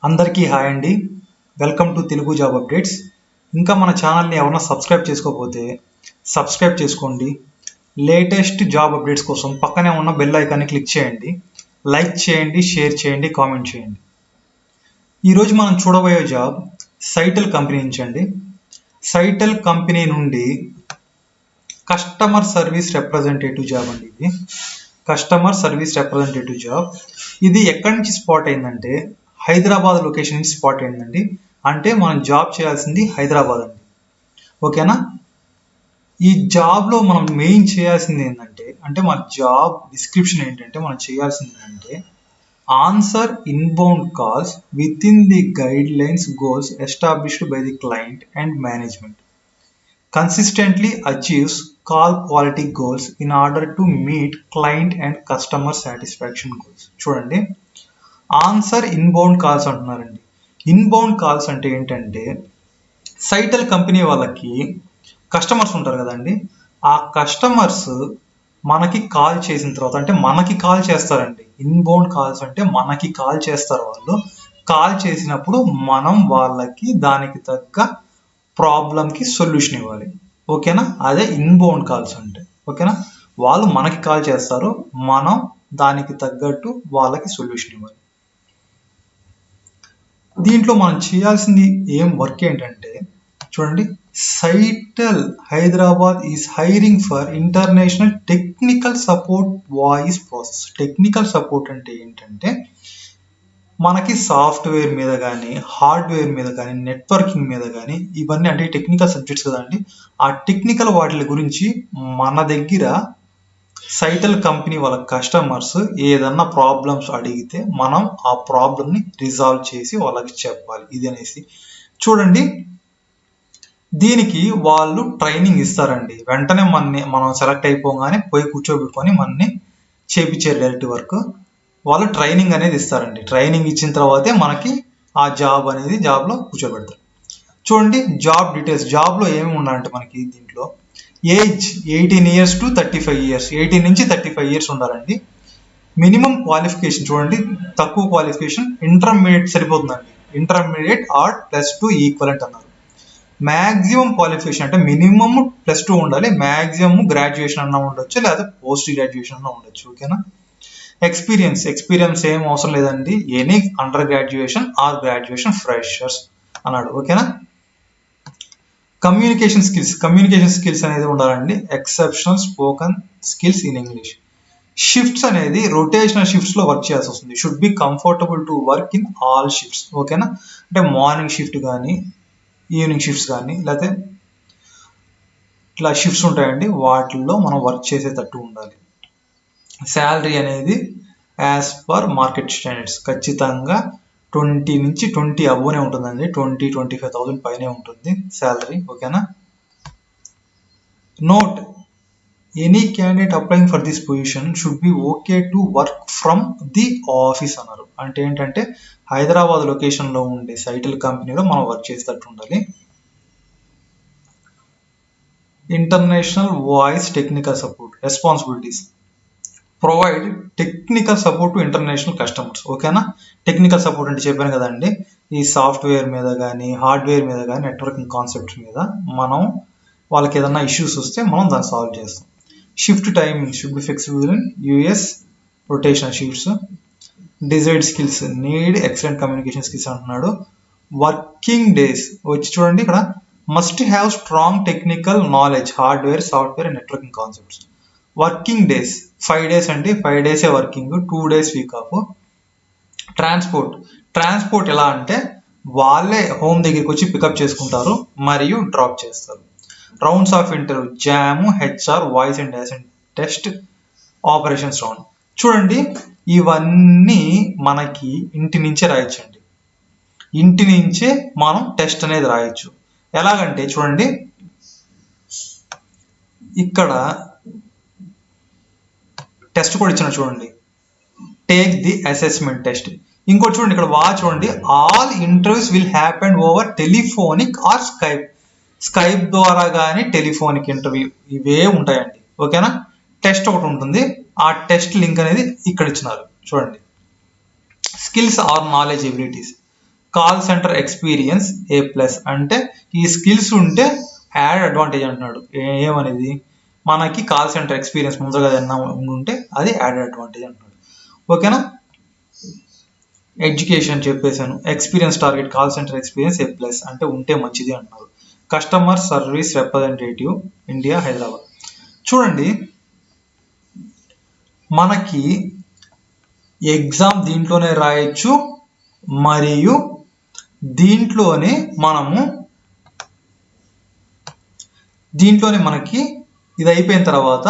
అందరికీ హాయ్ అండి. Welcome to Telugu job updates. ఇంకా మన ఛానల్ని ఎవరైనా సబ్స్క్రైబ్ చేసుకోకపోతే సబ్స్క్రైబ్ చేసుకోండి. లేటెస్ట్ జాబ్ అప్డేట్స్ కోసం పక్కనే ఉన్న బెల్ ఐకాన్ని క్లిక్ చేయండి. లైక్ చేయండి, షేర్ చేయండి, కామెంట్ చేయండి. ఈరోజు మనం చూడబోయే జాబ్ సైటెల్ కంపెనీ నుంచి అండి. సైటెల్ కంపెనీ నుండి కస్టమర్ సర్వీస్ రిప్రజెంటేటివ్ జాబ్ అండి. ఇది కస్టమర్ సర్వీస్ రిప్రజెంటేటివ్ జాబ్. ఇది ఎక్కడి నుంచి స్పాట్ అయిందంటే హైదరాబాద్ లొకేషన్ నుంచి స్పాట్ అయిందండి. అంటే మనం జాబ్ చేయాల్సింది హైదరాబాద్ అండి. ఓకేనా? ఈ జాబ్లో మనం మెయిన్ చేయాల్సింది ఏంటంటే మన జాబ్ డిస్క్రిప్షన్ ఏంటంటే మనం చేయాల్సింది ఏంటంటే answer inbound calls with in the guide lines goals established by the client and management consistently achieves call quality goals in order to meet client and customer satisfaction goals. చూడండి, answer inbound calls అంటున్నారండి. Inbound calls అంటే ఏంటంటే సైటెల్ company వాళ్ళకి customers ఉంటారు కదండి. ఆ customers మనకి call చేసిన తర్వాత అంటే మనకి కాల్ చేస్తారండి. ఇన్బౌండ్ కాల్స్ అంటే మనకి కాల్ చేస్తారు. వాళ్ళు కాల్ చేసినప్పుడు మనం వాళ్ళకి దానికి తగ్గ ప్రాబ్లంకి సొల్యూషన్ ఇవ్వాలి. ఓకేనా? అదే ఇన్బౌండ్ కాల్స్ అంటే. ఓకేనా? వాళ్ళు మనకి కాల్ చేస్తారు, మనం దానికి తగ్గట్టు వాళ్ళకి సొల్యూషన్ ఇవ్వాలి. దీంట్లో మనం చేయాల్సింది ఏం వర్క్ ఏంటంటే చూడండి, Sitel Hyderabad is hiring for international technical support voice process. Technical support అంటే ఏంటంటే మనకి సాఫ్ట్వేర్ మీద కానీ హార్డ్వేర్ మీద కానీ నెట్వర్కింగ్ మీద కానీ ఇవన్నీ అంటే టెక్నికల్ సబ్జెక్ట్స్ కదండి. ఆ టెక్నికల్ వాటి గురించి మన దగ్గర సైటెల్ కంపెనీ వాళ్ళ కస్టమర్స్ ఏదన్నా ప్రాబ్లమ్స్ అడిగితే మనం ఆ ప్రాబ్లమ్ని రిజాల్వ్ చేసి వాళ్ళకి చెప్పాలి. ఇది అనేసి చూడండి, దీనికి వాళ్ళు ట్రైనింగ్ ఇస్తారండి. వెంటనే మనం సెలెక్ట్ అయిపోగానే పోయి కూర్చోబెట్టుకొని మనని చేపించారు డైరెక్ట్ వర్క్. వాళ్ళు ట్రైనింగ్ అనేది ఇస్తారండి. ట్రైనింగ్ ఇచ్చిన తర్వాతే మనకి ఆ జాబ్లో కూర్చోబెడతారు. చూడండి, జాబ్ డీటెయిల్స్. జాబ్లో ఏమేమి ఉన్నాయంటే మనకి దీంట్లో ఏజ్ 18 years to 35 years, 18 నుంచి 35 years ఉండాలండి. మినిమం క్వాలిఫికేషన్ చూడండి, తక్కువ క్వాలిఫికేషన్ ఇంటర్మీడియట్ సరిపోతుందండి. ఇంటర్మీడియట్ ఆర్ +2 ఈక్వలెంట్ అన్నారు. మ్యాక్సిమం క్వాలిఫికేషన్ అంటే మినిమం +2 ఉండాలి, మ్యాక్సిమం గ్రాడ్యుయేషన్ అన్నా ఉండొచ్చు, లేదా పోస్ట్ గ్రాడ్యుయేషన్ అన్నా ఉండొచ్చు. ఓకేనా? ఎక్స్పీరియన్స్ ఏం అవసరం లేదండి. Any under graduation are graduation freshers అన్నాడు. ఓకేనా? కమ్యూనికేషన్ స్కిల్స్ అనేది ఉండాలండి. Exceptional spoken skills in English. Shifts అనేది రొటేషనల్ షిఫ్ట్స్ లో వర్క్ చేయాల్సి వస్తుంది. Should be comfortable to work in all shifts. ఓకేనా? అంటే మార్నింగ్ షిఫ్ట్ కానీ ఈవినింగ్ షిఫ్ట్స్ కానీ లేకపోతే ఇట్లా షిఫ్ట్స్ ఉంటాయండి, వాటిల్లో మనం వర్క్ చేసేటట్టు ఉండాలి. శాలరీ అనేది యాజ్ పర్ మార్కెట్ స్టాండర్డ్స్ ఖచ్చితంగా 20 నుంచి 20 అబోనే ఉంటుందండి. 20-25,000 పైనే ఉంటుంది శాలరీ. ఓకేనా? Note, any candidate applying for this position should be okay to work from the office అన్నారు. అంటే ఏంటంటే హైదరాబాద్ లొకేషన్లో ఉండే సైటెల్ కంపెనీలో మనం వర్క్ చేసేటట్టు ఉండాలి. International voice technical support responsibilities. Provide technical support to international customers. ఓకేనా? టెక్నికల్ సపోర్ట్ అంటే చెప్పాను కదండి, ఈ సాఫ్ట్వేర్ మీద కానీ హార్డ్వేర్ మీద కానీ నెట్వర్కింగ్ కాన్సెప్ట్స్ మీద మనం వాళ్ళకి ఏదైనా ఇష్యూస్ వస్తే మనం దాన్ని సాల్వ్ చేస్తాం. Shift timing should be flexible in US rotational shifts. Desired skills need excellent communication skills అంటున్నాడు. వర్కింగ్ డేస్ వచ్చి చూడండి, ఇక్కడ must have strong technical knowledge hardware software and networking concepts. Working days 5 days అండి. 5 days working, 2 days week off. Transport ఎలా అంటే వాళ్ళే home దగ్గరికి వచ్చి పికప్ చేసుకుంటారు మరియు డ్రాప్ చేస్తారు. Rounds of interview jam, HR, voice and test, operations round. చూడండి, ఇవన్నీ మనకి ఇంటి నుంచే రాయొచ్చండి. ఇంటి నుంచే మనం టెస్ట్ అనేది రాయొచ్చు. ఎలాగంటే చూడండి, ఇక్కడ టెస్ట్ కూడా ఇచ్చిన చూడండి, టేక్ ది అసెస్మెంట్ టెస్ట్. ఇంకోటి చూడండి, ఇక్కడ చూడండి, all interviews will happen over telephonic are Skype ద్వారా కానీ టెలిఫోనిక్ ఇంటర్వ్యూ ఇవే ఉంటాయండి. ఓకేనా? టెస్ట్ ఒకటి ఉంటుంది, ఆ టెస్ట్ లింక్ అనేది ఇక్కడ ఇచ్చినారు చూడండి. Skills or knowledge abilities. Call centre experience A plus అంటే ఈ స్కిల్స్ ఉంటే యాడ్ అడ్వాంటేజ్ అంటున్నాడు. ఏమనేది మనకి కాల్ సెంటర్ ఎక్స్పీరియన్స్ ముందుగా ఏదైనా ఉంటే అది యాడ్ అడ్వాంటేజ్ అంటున్నాడు. ఓకేనా. ఎడ్యుకేషన్ చెప్పేశాను. Experience target call centre experience A plus అంటే ఉంటే మంచిది అంటున్నారు. Customer service representative India Hyderabad. చూడండి మనకి ఎగ్జామ్ దీంట్లోనే రాయొచ్చు మరియు దీంట్లోనే మనకి ఇది అయిపోయిన తర్వాత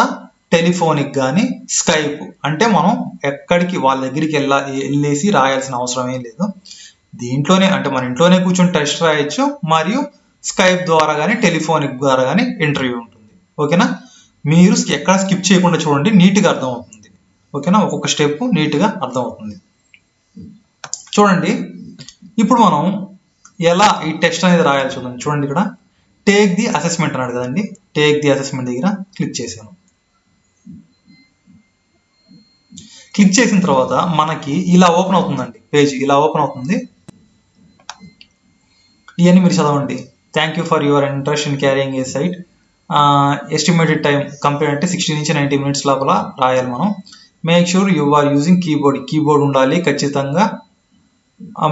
టెలిఫోనిక్ కానీ స్కైప్ అంటే మనం ఎక్కడికి వాళ్ళ దగ్గరికి వెళ్ళేసి రాయాల్సిన అవసరం ఏం లేదు. దీంట్లోనే అంటే మన ఇంట్లోనే కూర్చొని టెస్ట్ రాయొచ్చు మరియు స్కైప్ ద్వారా కానీ టెలిఫోనిక్ ద్వారా కానీ ఇంటర్వ్యూ ఉంటుంది. ఓకేనా. మీరు ఎక్కడ స్కిప్ చేయకుండా చూడండి, నీట్గా అర్థమవుతుంది. ఓకేనా. ఒక్కొక్క స్టెప్ నీట్గా అర్థమవుతుంది. చూడండి ఇప్పుడు మనం ఎలా ఈ టెస్ట్ అనేది రాయాలి చూద్దాం. చూడండి ఇక్కడ టేక్ ది అసెస్మెంట్ అన్నాడు కదండి. టేక్ ది అసెస్మెంట్ దగ్గర క్లిక్ చేశాను. క్లిక్ చేసిన తర్వాత మనకి ఇలా ఓపెన్ అవుతుందండి పేజ్. ఇలా ఓపెన్ అవుతుంది. ఇవన్నీ మీరు చదవండి. Thank you for your interest in carrying a site. Estimated time complete అంటే 60 నుంచి 90 minutes లోపల రాయాలి మనం. Make sure you are using keyboard ఉండాలి ఖచ్చితంగా.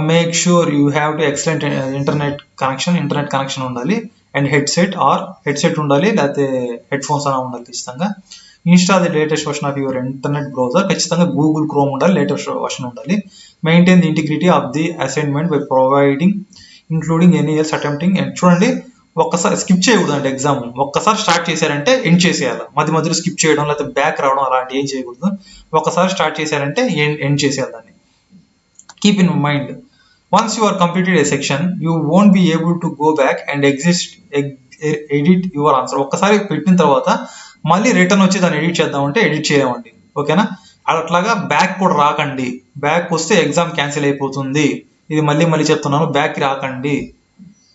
Make sure you have to excellent internet connection ఉండాలి. అండ్ హెడ్సెట్ ఉండాలి, లేకపోతే హెడ్ ఫోన్స్ అలా ఉండాలి ఖచ్చితంగా. Install the latest version of your internet browser, ఖచ్చితంగా గూగుల్ క్రోమ్ ఉండాలి, లేటెస్ట్ వర్షన్ ఉండాలి. Maintain the integrity of the assignment by providing including any years attempting. And చూడండి ఒక్కసారి స్కిప్ చేయకూడదు అండి. ఎగ్జామ్ ఒక్కసారి స్టార్ట్ చేశారంటే ఎండ్ చేసేయాలి. మధ్యలో స్కిప్ చేయడం లేకపోతే బ్యాక్ రావడం అలాంటివి ఏం చేయకూడదు. ఒక్కసారి స్టార్ట్ చేశారంటే ఎండ్ చేసేయాలి దాన్ని. Keep in mind, once you are completed a section, you won't be able to go back and edit your answer. ఒక్కసారి పెట్టిన తర్వాత మళ్ళీ రిటర్న్ వచ్చి దాన్ని ఎడిట్ చేద్దామంటే ఎడిట్ చేయలేమండి. ఓకేనా. అట్లాగా బ్యాక్ కూడా రాకండి. బ్యాక్ వస్తే ఎగ్జామ్ క్యాన్సిల్ అయిపోతుంది. ఇది మళ్ళీ చెప్తున్నాను, బ్యాక్ రాకండి.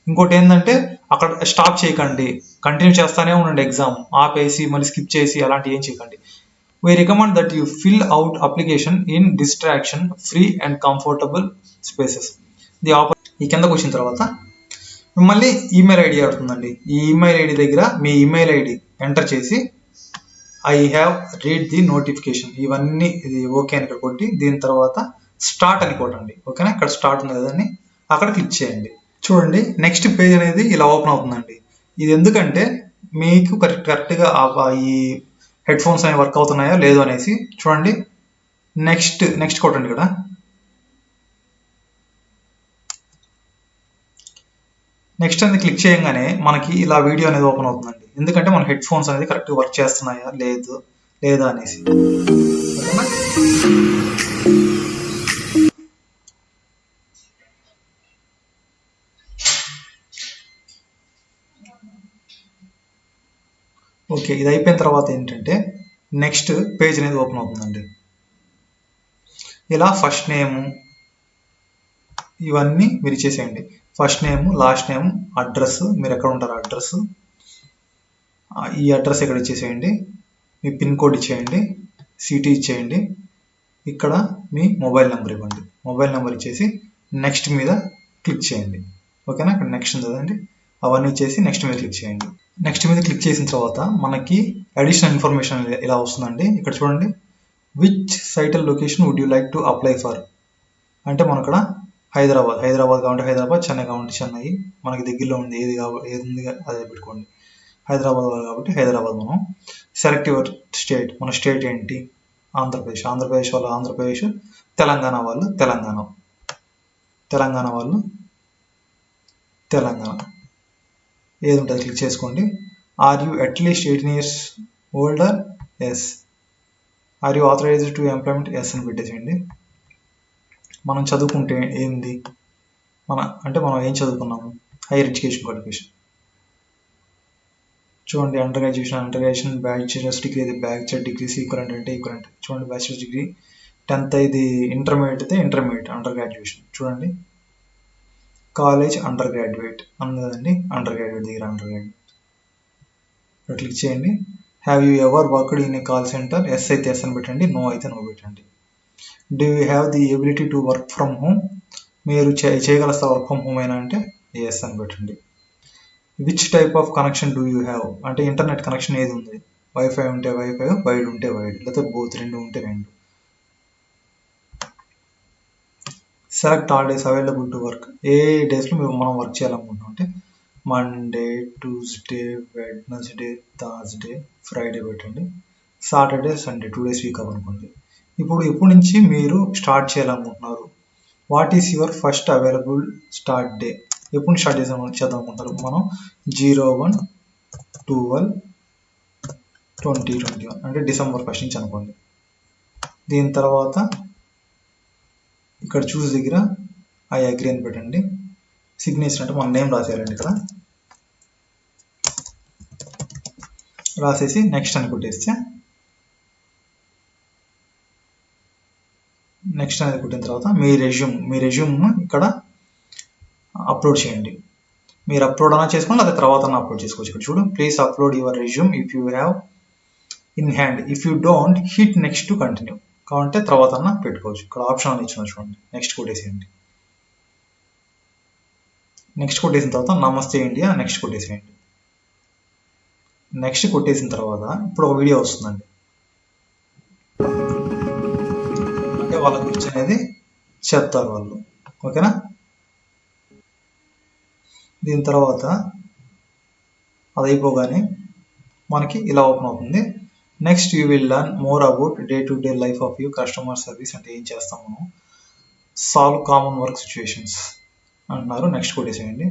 ఇంకోటి ఏంటంటే అక్కడ స్టాప్ చేయకండి, కంటిన్యూ చేస్తానే ఉండండి. ఎగ్జామ్ ఆపేసి మళ్ళీ స్కిప్ చేసి అలాంటివి ఏం చేయకండి. We recommend that you fill out application in distraction-free and comfortable spaces. ఈ కిందకు వచ్చిన తర్వాత మిమ్మల్ని ఈమెయిల్ ఐడి అడుగుతుందండి. ఈ ఈమెయిల్ ఐడి దగ్గర మీ ఈమెయిల్ ఐడి ఎంటర్ చేసి I have read the notification ఇవన్నీ ఇది ఓకే అని ఇక్కడ కొట్టి దీని తర్వాత స్టార్ట్ అని కొట్టండి. ఓకేనా. ఇక్కడ స్టార్ట్ ఉంది కదండి, అక్కడ క్లిక్ చేయండి. చూడండి నెక్స్ట్ పేజ్ అనేది ఇలా ఓపెన్ అవుతుందండి. ఇది ఎందుకంటే మీకు కరెక్ట్గా ఈ హెడ్ ఫోన్స్ అనేవి వర్క్ అవుతున్నాయో లేదో అనేసి చూడండి. నెక్స్ట్ కొట్టండి. ఇక్కడ నెక్స్ట్ అనేది క్లిక్ చేయగానే మనకి ఇలా వీడియో అనేది ఓపెన్ అవుతుందండి. ఎందుకంటే మన హెడ్ ఫోన్స్ అనేది కరెక్ట్గా వర్క్ చేస్తున్నాయా లేదా అనేసి. ఓకే, ఇది అయిపోయిన తర్వాత ఏంటంటే నెక్స్ట్ పేజ్ అనేది ఓపెన్ అవుతుందండి. ఇలా ఫస్ట్ నేమ్ ఇవన్నీ మీరు ఇచ్చేసేయండి. First name, last name, address, మీరు ఎక్కడ ఉంటారో అడ్రస్, ఈ అడ్రస్ ఇక్కడ ఇచ్చేసేయండి. మీ పిన్ కోడ్ ఇచ్చేయండి, సిటీ ఇచ్చేయండి. ఇక్కడ మీ మొబైల్ నెంబర్ ఇవ్వండి. మొబైల్ నెంబర్ ఇచ్చేసి నెక్స్ట్ మీద క్లిక్ చేయండి. ఓకేనా. ఇక్కడ నెక్స్ట్ ఉంది కదండి, అవన్నీ ఇచ్చేసి నెక్స్ట్ మీద క్లిక్ చేయండి. నెక్స్ట్ మీద క్లిక్ చేసిన తర్వాత మనకి అడిషనల్ ఇన్ఫర్మేషన్ ఇలా వస్తుందండి. ఇక్కడ చూడండి, which Sitel location would you like to apply for అంటే మన ఇక్కడ హైదరాబాద్ కావాలంటే హైదరాబాద్, చెన్నై కావాలంటే చెన్నై, మనకి దగ్గరలో ఉంది ఏది ఉంది అదే పెట్టుకోండి. హైదరాబాద్ కాబట్టి హైదరాబాద్. మనం సెలెక్ట్ యువర్ స్టేట్, మన స్టేట్ ఏంటి, ఆంధ్రప్రదేశ్ వాళ్ళు ఆంధ్రప్రదేశ్, తెలంగాణ వాళ్ళు తెలంగాణ ఏది ఉంటుంది క్లిక్ చేసుకోండి. Are you at least 18 years older? Yes. Are you authorised to employment? Yes అని పెట్టేసేయండి. మనం చదువుకుంటే ఏంది మనం ఏం చదువుకున్నాము, హైయర్ ఎడ్యుకేషన్ క్వాలిఫికేషన్ చూడండి. అండర్ గ్రాడ్యుయేషన్ బ్యాచిలర్స్ డిగ్రీ అయితే బ్యాచిలర్ డిగ్రీ, ఈక్వలెంట్ అంటే ఈక్వలెంట్. చూడండి బ్యాచిలర్ డిగ్రీ 10th ఇది ఇంటర్మీడియట్ అయితే ఇంటర్మీడియట్, అండర్ గ్రాడ్యుయేషన్ చూడండి. కాలేజ్ అండర్ గ్రాడ్యుయేట్ అందదండి, అండర్ గ్రాడ్యుయేట్ దగ్గర అండర్ గ్రాడ్యుయేట్ క్లిక్ చేయండి. Have you ever worked in a call centre? Yes అయితే ఎస్ అని పెట్టండి, నో అయితే నో పెట్టండి. Do you have the ability to work from home? మీరు చేయగలస్తా వర్క్ ఫ్రమ్ హోమ్ అయినా అంటే ఎస్ అని పెట్టండి. Which type of connection do you have అంటే ఇంటర్నెట్ కనెక్షన్ ఏది ఉంది, వైఫై ఉంటే వైఫై, వైడ్ ఉంటే వైడ్, లేకపోతే బోత్ రెండు ఉంటే రెండు. Select all days available to work, ఏ డేస్లో మనం వర్క్ చేయాలనుకుంటున్నాం అంటే Monday, Tuesday, Wednesday, Thursday, Friday పెట్టండి. సాటర్డే, సండే 2 days వీక్ అనుకోండి. ఇప్పుడు ఎప్పటి నుంచి మీరు స్టార్ట్ చేయాలనుకుంటున్నారు, what is your first available start day, ఎప్పుడు స్టార్ట్ చేద్దాం అనుకుంటారు. మనం 01/12/2021 అంటే డిసెంబర్ 1 నుంచి అనుకోండి. దీని తర్వాత ఇక్కడ చూస్ దగ్గర ఐ అగ్రీ అని పెట్టండి. సిగ్నేచర్ అంటే మన నేమ్ రాసేయాలండి. ఇక్కడ రాసేసి నెక్స్ట్ అని కొట్టేస్తే, నెక్స్ట్ అనేది కొట్టిన తర్వాత మీ రెజ్యూమ్ ఇక్కడ అప్లోడ్ చేయండి. మీరు అప్లోడ్ అన్నా చేసుకోండి, అదే తర్వాత అప్లోడ్ చేసుకోవచ్చు. ఇక్కడ చూడు, please upload your resume if you have in hand, if you don't hit next to continue. కావాలంటే తర్వాత అన్న పెట్టుకోవచ్చు. ఇక్కడ ఆప్షన్ అని ఇచ్చిన చూడండి, నెక్స్ట్ కొట్టేసేయండి. నెక్స్ట్ కొట్టేసిన తర్వాత నమస్తే ఇండియా నెక్స్ట్ కొట్టేసేయండి. నెక్స్ట్ కొట్టేసిన తర్వాత ఇప్పుడు ఒక వీడియో వస్తుందండి, అంటే వాళ్ళ గురించి అనేది చెప్తారు వాళ్ళు. ఓకేనా? దీని తర్వాత అది అయిపోగానే మనకి ఇలా ఓపెన్ అవుతుంది. Next you will learn more about day to day life of you customer service. అంటే ఏం చేస్తాం మనం, సాల్వ్ కామన్ వర్క్ సిచ్యువేషన్స్ అంటున్నారు. నెక్స్ట్ కొట్టేసేయండి.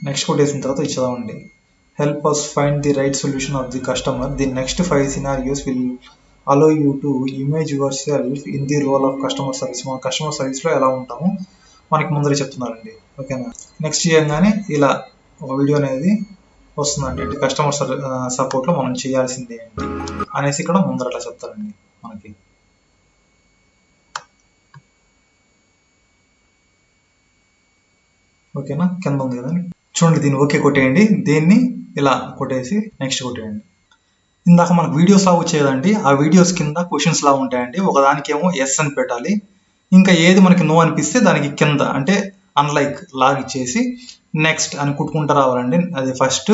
నెక్స్ట్ కొట్టేసిన తర్వాత ఇచ్చేదామండి, help us find the right solution of the customer. The next 5 scenarios will allow you to image your self in the role of customer service. మన customer సర్వీస్లో ఎలా ఉంటాము మనకి ముందరే చెప్తున్నారండి. ఓకేనా? నెక్స్ట్ చేయగానే ఇలా ఒక వీడియో అనేది వస్తుందండి, అంటే కస్టమర్ సపోర్ట్లో మనం చేయాల్సింది ఏంటి అనేసి ఇక్కడ ముందర అట్లా చెప్తారండి మనకి. ఓకేనా? కింద ఉంది కదండి చూడండి, దీన్ని ఓకే కొట్టేయండి. దీన్ని ఇలా కొట్టేసి నెక్స్ట్ కొట్టేయండి. ఇందాక మనకు వీడియోస్ లాగా వచ్చేదండి, ఆ వీడియోస్ కింద క్వశ్చన్స్ లాగా ఉంటాయండి. ఒకదానికేమో ఎస్ అని పెట్టాలి, ఇంకా ఏది మనకి నో అనిపిస్తే దానికి కింద అంటే అన్లైక్ లాగ్ ఇచ్చేసి నెక్స్ట్ అని కుట్టుకుంటూ రావాలండి. అది ఫస్ట్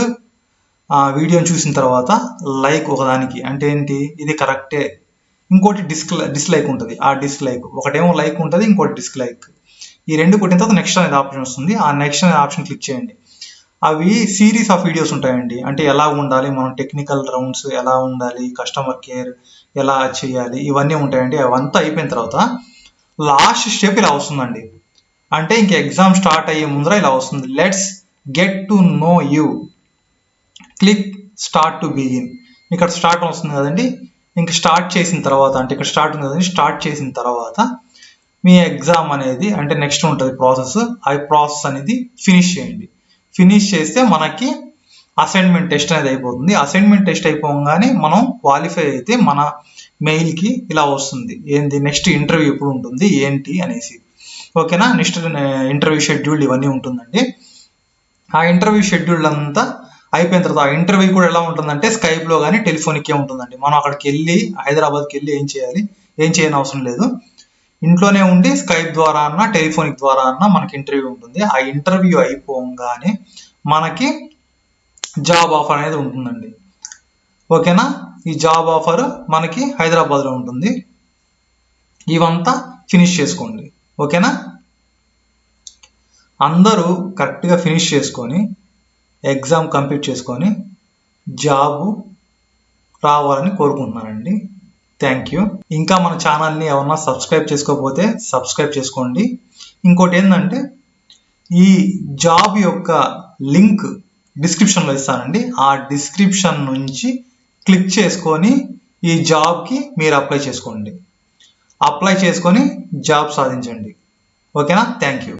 వీడియోని చూసిన తర్వాత లైక్ ఒకదానికి అంటే ఏంటి, ఇది కరెక్టే, ఇంకోటి డిస్లైక్ ఉంటుంది. ఆ డిస్లైక్ ఒకటేమో లైక్ ఉంటుంది, ఇంకోటి డిస్లైక్. ఈ రెండు కొట్టిన తర్వాత నెక్స్ట్ అనేది ఆప్షన్ వస్తుంది. ఆ నెక్స్ట్ అనే ఆప్షన్ క్లిక్ చేయండి. అవి సిరీస్ ఆఫ్ వీడియోస్ ఉంటాయండి, అంటే ఎలా ఉండాలి మనం, టెక్నికల్ రౌండ్స్ ఎలా ఉండాలి, కస్టమర్ కేర్ ఎలా చేయాలి, ఇవన్నీ ఉంటాయండి. అవంతా అయిపోయిన తర్వాత లాస్ట్ స్టెప్ ఇలా వస్తుందండి, అంటే ఇంక ఎగ్జామ్ స్టార్ట్ అయ్యే ముందర ఇలా వస్తుంది, let's get to know you, click start to begin. ఇక్కడ స్టార్ట్ వస్తుంది కదండి. ఇంక స్టార్ట్ చేసిన తర్వాత అంటే ఇక్కడ స్టార్ట్ ఉంది కదండి, స్టార్ట్ చేసిన తర్వాత మీ ఎగ్జామ్ అనేది అంటే నెక్స్ట్ ఉంటుంది ప్రాసెస్, ఆ ప్రాసెస్ అనేది ఫినిష్ చేయండి. ఫినిష్ చేస్తే మనకి అసైన్మెంట్ టెస్ట్ అనేది అయిపోతుంది. అసైన్మెంట్ టెస్ట్ అయిపోగానే మనం క్వాలిఫై అయితే మన మెయిల్కి ఇలా వస్తుంది, ఏంది నెక్స్ట్ ఇంటర్వ్యూ ఎప్పుడు ఉంటుంది ఏంటి అనేసి. ఓకేనా? నెక్స్ట్ ఇంటర్వ్యూ షెడ్యూల్ ఇవన్నీ ఉంటుందండి. ఆ ఇంటర్వ్యూ షెడ్యూల్ అంతా అయిపోయిన తర్వాత ఆ ఇంటర్వ్యూ కూడా ఎలా ఉంటుందంటే స్కైప్లో కానీ టెలిఫోనిక్కే ఉంటుందండి. మనం అక్కడికి వెళ్ళి హైదరాబాద్కి వెళ్ళి ఏం చేయని అవసరం లేదు. ఇంట్లోనే ఉండి స్కైప్ ద్వారా అన్నా టెలిఫోనిక్ ద్వారా అన్నా మనకి ఇంటర్వ్యూ ఉంటుంది. ఆ ఇంటర్వ్యూ అయిపోగానే మనకి జాబ్ ఆఫర్ అనేది ఉంటుందండి. ఓకేనా? ఈ జాబ్ ఆఫర్ మనకి హైదరాబాద్లో ఉంటుంది. ఇవంతా ఫినిష్ చేసుకోండి. ఓకేనా? అందరూ కరెక్ట్గా ఫినిష్ చేసుకొని ఎగ్జామ్ కంప్లీట్ చేసుకొని జాబు రావాలని కోరుకుంటున్నానండి. Thank you. ఇంకా మన ఛానల్ని ఎవరన్నా సబ్స్క్రైబ్ చేసుకోకపోతే సబ్స్క్రైబ్ చేసుకోండి. ఇంకోటి ఏంటంటే ఈ జాబ్ యొక్క లింక్ డిస్క్రిప్షన్లో ఇస్తానండి. ఆ డిస్క్రిప్షన్ నుంచి క్లిక్ చేసుకొని ఈ జాబ్కి మీరు అప్లై చేసుకోండి. అప్లై చేసుకొని జాబ్ సాధించండి. ఓకేనా? Thank you.